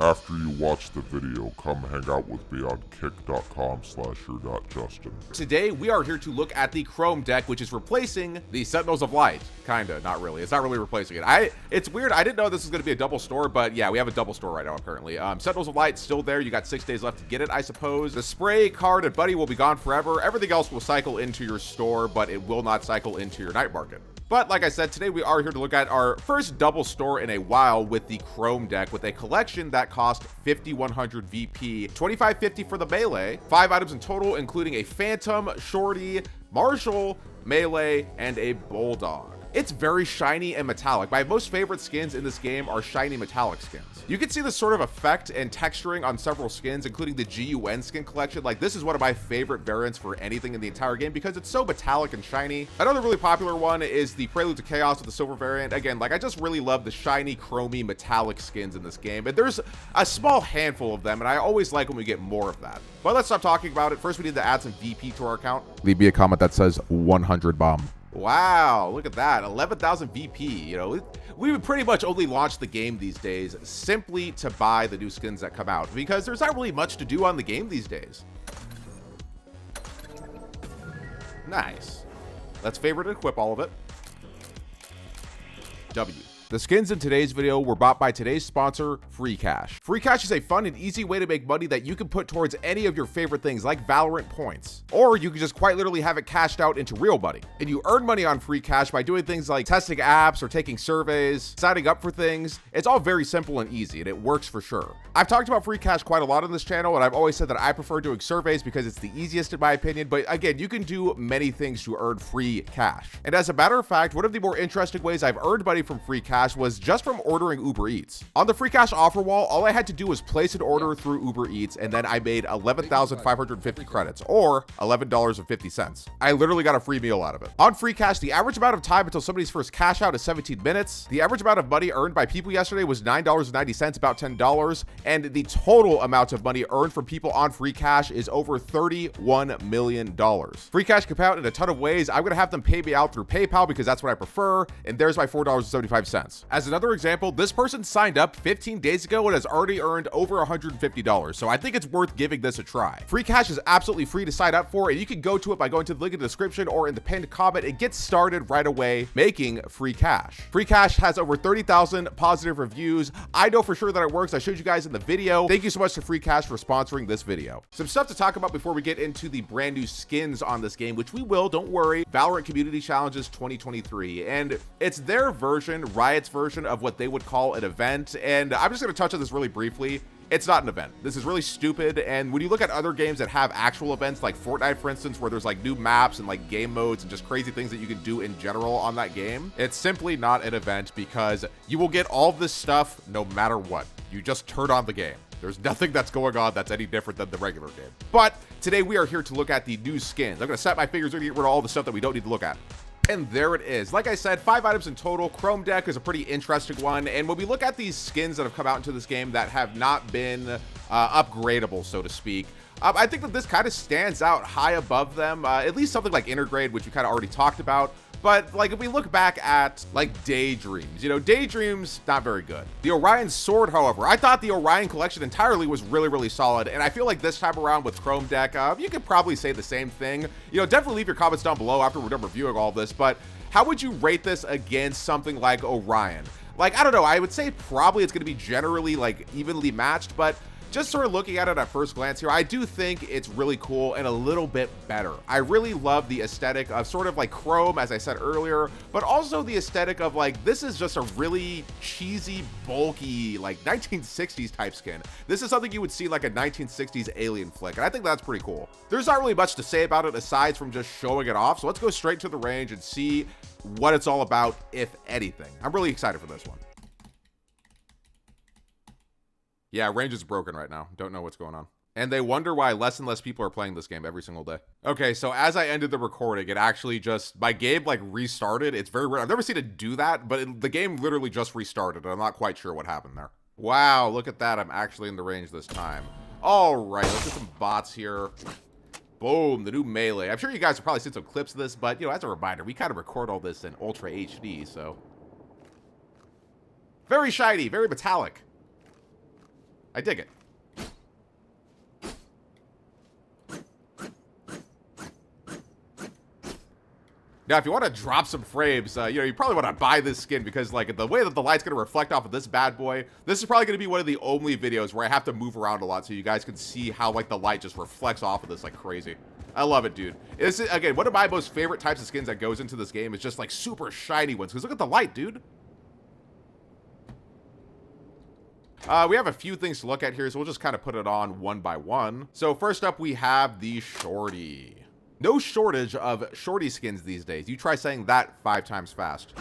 After you watch the video, come hang out with me on kick.com/urnotjustin. Today, we are here to look at the Chromedek, which is replacing the Sentinels of Light. Kinda, not really. It's not really replacing it. It's weird. I didn't know this was going to be a double store, but yeah, we have a double store right now, apparently. Sentinels of Light still there. You got 6 days left to get it, I suppose. The spray, card, and buddy will be gone forever. Everything else will cycle into your store, but it will not cycle into your night market. But like I said, today we are here to look at our first double store in a while with the Chromedek, with a collection that cost 5100 VP, 2550 for the melee, 5 items in total, including a Phantom, Shorty, Marshall, melee, and a Bulldog. It's very shiny and metallic. My most favorite skins in this game are shiny metallic skins. You can see this sort of effect and texturing on several skins, including the GUN skin collection. Like, this is one of my favorite variants for anything in the entire game because it's so metallic and shiny. Another really popular one is the Prelude to Chaos with the silver variant. Again, like, I just really love the shiny, chromy, metallic skins in this game. And there's a small handful of them, and I always like when we get more of that. But let's stop talking about it. First, we need to add some VP to our account. Leave me a comment that says 100 bomb. Wow, look at that, 11,000 VP. You know, we would pretty much only launch the game these days simply to buy the new skins that come out because there's not really much to do on the game these days. Nice. Let's favorite and equip all of it. W. The skins in today's video were bought by today's sponsor, FREECASH. FREECASH is a fun and easy way to make money that you can put towards any of your favorite things like Valorant points. Or you can just quite literally have it cashed out into real money. And you earn money on FREECASH by doing things like testing apps or taking surveys, signing up for things. It's all very simple and easy, and it works for sure. I've talked about FREECASH quite a lot on this channel, and I've always said that I prefer doing surveys because it's the easiest in my opinion, but again, you can do many things to earn free cash. And as a matter of fact, one of the more interesting ways I've earned money from FREECASH was just from ordering Uber Eats. On the FREECASH offer wall, all I had to do was place an order through Uber Eats, and then I made 11,550 credits, or $11.50. I literally got a free meal out of it. On FREECASH, the average amount of time until somebody's first cash out is 17 minutes. The average amount of money earned by people yesterday was $9.90, about $10, and the total amount of money earned from people on FREECASH is over $31 million. FREECASH can pay out in a ton of ways. I'm gonna have them pay me out through PayPal because that's what I prefer, and there's my $4.75. As another example, this person signed up 15 days ago and has already earned over $150, so I think it's worth giving this a try. FREECASH is absolutely free to sign up for, and you can go to it by going to the link in the description or in the pinned comment and get started right away making free cash. FREECASH has over 30,000 positive reviews. I know for sure that it works. I showed you guys in the video. Thank you so much to FREECASH for sponsoring this video. Some stuff to talk about before we get into the brand new skins on this game, which we will, don't worry. Valorant Community Challenges 2023, and it's their version, Riot's version of what they would call an event, and I'm just going to touch on this really briefly. It's not an event. This is really stupid, and when you look at other games that have actual events, like Fortnite, for instance, where there's like new maps and like game modes and just crazy things that you can do in general on that game, it's simply not an event because you will get all this stuff no matter what. You just turn on the game. There's nothing that's going on that's any different than the regular game. But today we are here to look at the new skins. I'm going to snap my fingers and get rid of all the stuff that we don't need to look at. And there it is. Like I said, 5 items in total. Chromedek is a pretty interesting one. And when we look at these skins that have come out into this game that have not been upgradable, so to speak, I think that this kind of stands out high above them. At least something like Intergrade, which we kind of already talked about. But like if we look back at like Daydreams, you know, Daydreams, not very good. The Orion Sword, however, I thought the Orion collection entirely was really, really solid. And I feel like this time around with Chromedek, you could probably say the same thing. You know, definitely leave your comments down below after we're done reviewing all this. But how would you rate this against something like Orion? Like, I don't know, I would say probably it's going to be generally like evenly matched, but just sort of looking at it at first glance here, I do think it's really cool and a little bit better. I really love the aesthetic of sort of like Chrome, as I said earlier, but also the aesthetic of like, this is just a really cheesy, bulky, like 1960s type skin. This is something you would see like a 1960s alien flick, and I think that's pretty cool. There's not really much to say about it aside from just showing it off, so let's go straight to the range and see what it's all about, if anything. I'm really excited for this one. Yeah, range is broken right now. Don't know what's going on. And they wonder why less and less people are playing this game every single day. Okay, so as I ended the recording, it actually just, my game like restarted. It's very weird. I've never seen it do that, but the game literally just restarted. And I'm not quite sure what happened there. Wow, look at that. I'm actually in the range this time. All right, let's get some bots here. Boom, the new melee. I'm sure you guys have probably seen some clips of this, but you know, as a reminder, we kind of record all this in Ultra HD, so. Very shiny, very metallic. I dig it. Now, if you want to drop some frames, you probably want to buy this skin because, like, the way that the light's going to reflect off of this bad boy, this is probably going to be one of the only videos where I have to move around a lot so you guys can see how, like, the light just reflects off of this like crazy. I love it, dude. This is, again, one of my most favorite types of skins that goes into this game is just, like, super shiny ones because look at the light, dude. We have a few things to look at here, so we'll just kind of put it on one by one. So first up, we have the Shorty. No shortage of Shorty skins these days. You try saying that 5 times fast.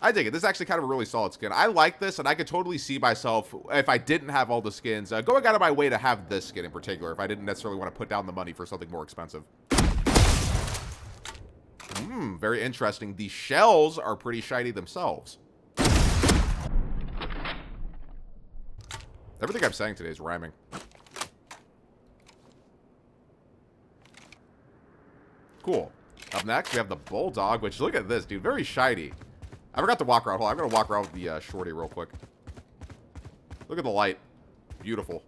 I dig it. This is actually kind of a really solid skin. I like this, and I could totally see myself, if I didn't have all the skins, going out of my way to have this skin in particular, if I didn't necessarily want to put down the money for something more expensive. Very interesting. The shells are pretty shiny themselves. Everything I'm saying today is rhyming. Cool. Up next, we have the Bulldog, which, look at this, dude. Very shiny. I forgot to walk around. Hold on, I'm going to walk around with the Shorty real quick. Look at the light. Beautiful.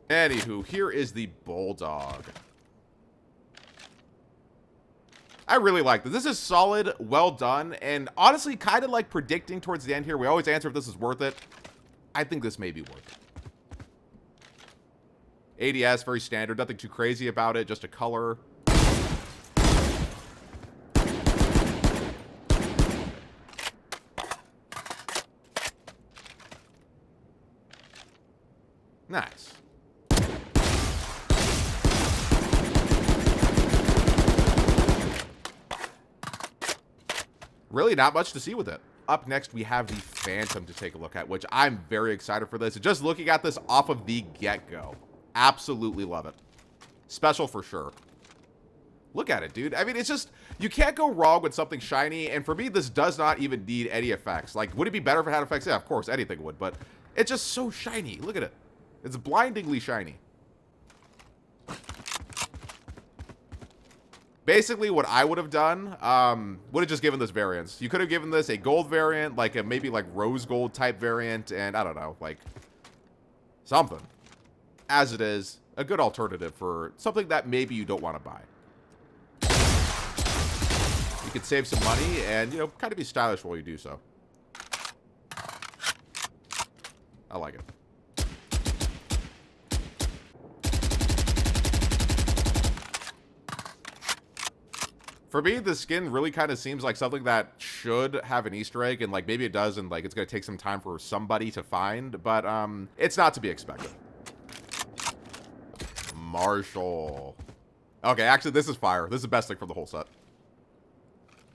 Anywho, here is the Bulldog. I really like this. This is solid, well done, and honestly, kind of like predicting towards the end here. We always answer if this is worth it. I think this may be worth it. ADS, very standard. Nothing too crazy about it. Just a color. Nice. Really not much to see with it. Up next, we have the Phantom to take a look at, which I'm very excited for this. Just looking at this off of the get-go. Absolutely love it. Special for sure. Look at it, dude. I mean, it's just, you can't go wrong with something shiny, and for me, this does not even need any effects. Like, would it be better if it had effects? Yeah, of course, anything would, but it's just so shiny. Look at it. It's blindingly shiny. Basically, what I would have done, would have just given this variants. You could have given this a gold variant, like a maybe like rose gold type variant, and I don't know, like something. As it is, a good alternative for something that maybe you don't want to buy. You could save some money and, you know, kind of be stylish while you do so. I like it. For me, the skin really kind of seems like something that should have an Easter egg, and like maybe it does, and like it's going to take some time for somebody to find, but it's not to be expected. Marshall. Okay, actually, this is fire. This is the best thing from the whole set.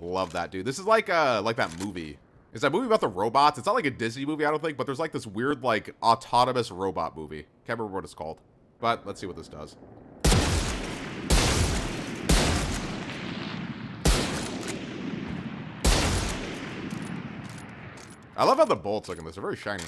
Love that, dude. This is like that movie. Is that movie about the robots? It's not like a Disney movie, I don't think, but there's like this weird like autonomous robot movie. Can't remember what it's called, but let's see what this does. I love how the bolts look in this. They're very shiny.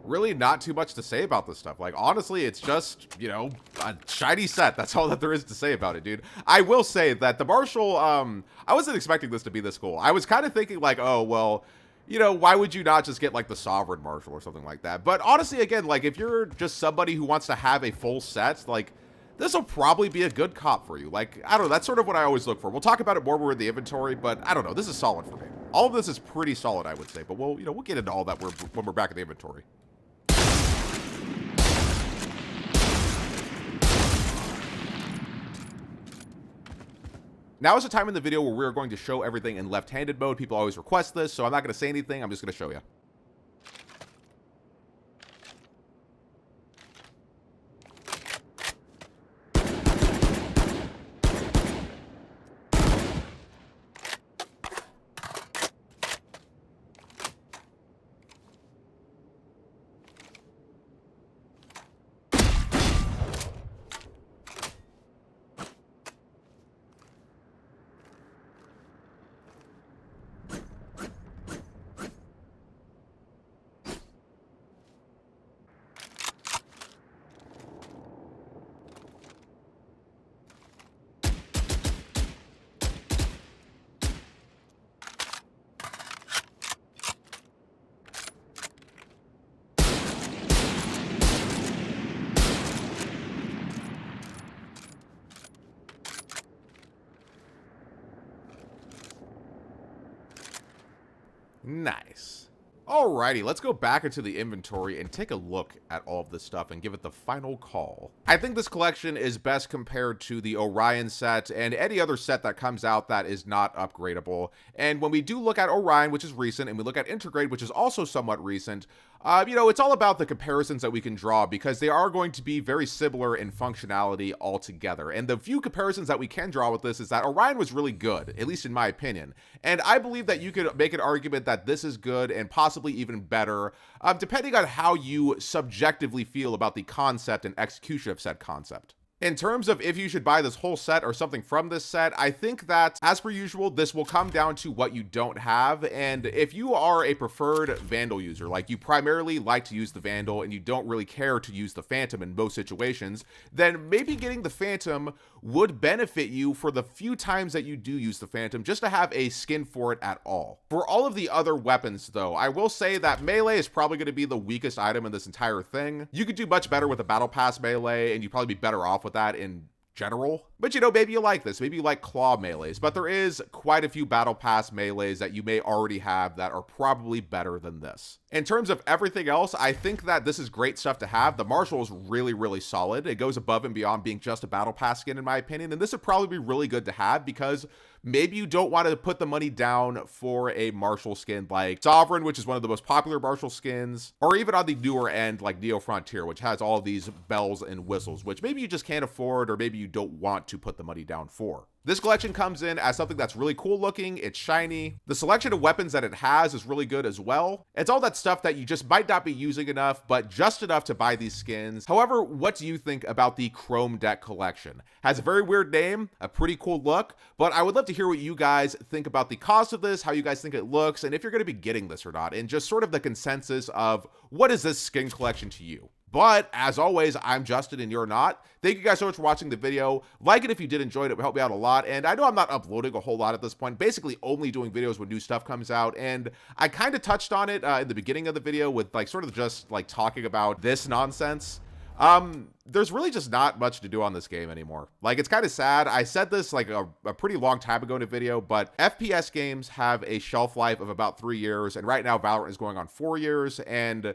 Really not too much to say about this stuff. Like, honestly, it's just, you know, a shiny set. That's all that there is to say about it, dude. I will say that the Marshall, I wasn't expecting this to be this cool. I was kind of thinking like, oh, well, you know, why would you not just get like the Sovereign Marshal or something like that? But honestly, again, like if you're just somebody who wants to have a full set, like this will probably be a good cop for you. Like, I don't know, that's sort of what I always look for. We'll talk about it more when we're in the inventory, but I don't know, this is solid for me. All of this is pretty solid, I would say, but we'll, you know, we'll get into all that when we're back in the inventory. Now is the time in the video where we're going to show everything in left-handed mode. People always request this, so I'm not going to say anything. I'm just going to show you. Nice. Alrighty, let's go back into the inventory and take a look at all of this stuff and give it the final call. I think this collection is best compared to the Orion set and any other set that comes out that is not upgradable. And when we do look at Orion, which is recent, and we look at Intergrade, which is also somewhat recent, you know, it's all about the comparisons that we can draw because they are going to be very similar in functionality altogether. And the few comparisons that we can draw with this is that Orion was really good, at least in my opinion. And I believe that you could make an argument that this is good and possibly even better, depending on how you subjectively feel about the concept and execution of said concept. In terms of if you should buy this whole set or something from this set, I think that, as per usual, this will come down to what you don't have. And if you are a preferred Vandal user, like you primarily like to use the Vandal and you don't really care to use the Phantom in most situations, then maybe getting the Phantom would benefit you for the few times that you do use the Phantom, just to have a skin for it at all. For all of the other weapons, though, I will say that melee is probably going to be the weakest item in this entire thing. You could do much better with a Battle Pass melee, and you'd probably be better off with that in general. But you know, maybe you like this, maybe you like claw melees, but there is quite a few battle pass melees that you may already have that are probably better than this. In terms of everything else, I think that this is great stuff to have. The Marshal is really, really solid. It goes above and beyond being just a battle pass skin in my opinion, and this would probably be really good to have because maybe you don't want to put the money down for a Marshal skin like Sovereign, which is one of the most popular Marshal skins, or even on the newer end like Neo Frontier, which has all of these bells and whistles, which maybe you just can't afford or maybe you don't want to put the money down for. This collection comes in as something that's really cool looking, it's shiny. The selection of weapons that it has is really good as well. It's all that stuff that you just might not be using enough, but just enough to buy these skins. However, what do you think about the Chromedek collection? Has a very weird name, a pretty cool look, but I would love to hear what you guys think about the cost of this, how you guys think it looks, and if you're going to be getting this or not, and just sort of the consensus of what is this skin collection to you. But as always, I'm Justin and you're not. Thank you guys so much for watching the video. Like it if you did enjoy it. It would help me out a lot. And I know I'm not uploading a whole lot at this point, basically only doing videos when new stuff comes out. And I kind of touched on it in the beginning of the video with like sort of just like talking about this nonsense. There's really just not much to do on this game anymore. Like, it's kind of sad. I said this like a pretty long time ago in a video, but FPS games have a shelf life of about 3 years. And right now Valorant is going on 4 years. And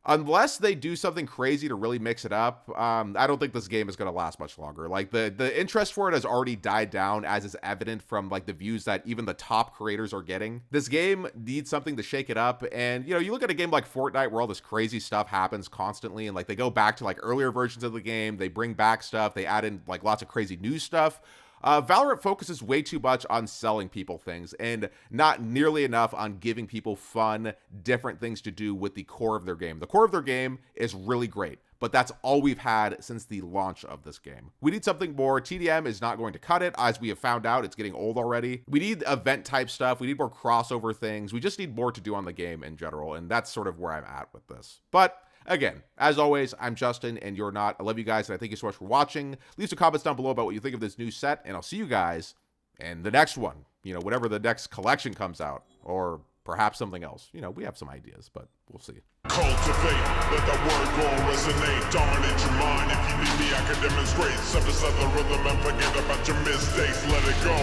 unless they do something crazy to really mix it up, I don't think this game is going to last much longer. Like, the interest for it has already died down, as is evident from like the views that even the top creators are getting. This game needs something to shake it up. And, you know, you look at a game like Fortnite where all this crazy stuff happens constantly, and like they go back to like earlier versions of the game, they bring back stuff, they add in like lots of crazy new stuff. Valorant focuses way too much on selling people things and not nearly enough on giving people fun, different things to do with the core of their game. The core of their game is really great, but that's all we've had since the launch of this game. We need something more. TDM is not going to cut it, as we have found out. It's getting old already. We need event type stuff. We need more crossover things. We just need more to do on the game in general, and that's sort of where I'm at with this. But again, as always, I'm Justin and you're not. I love you guys and I thank you so much for watching. Leave some comments down below about what you think of this new set, and I'll see you guys in the next one. You know, whatever the next collection comes out, or perhaps something else. You know, we have some ideas, but we'll see. Cultivate, let the word go resonate, dominate your mind. If you need me, I can demonstrate. Synthesize the rhythm and forget about your mistakes. Let it go,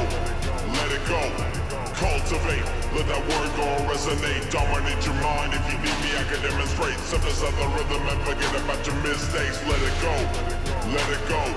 let it go. Cultivate, let that word go resonate, dominate your mind. If you need me, I can demonstrate. Synthesize the rhythm and forget about your mistakes. Let it go, let it go.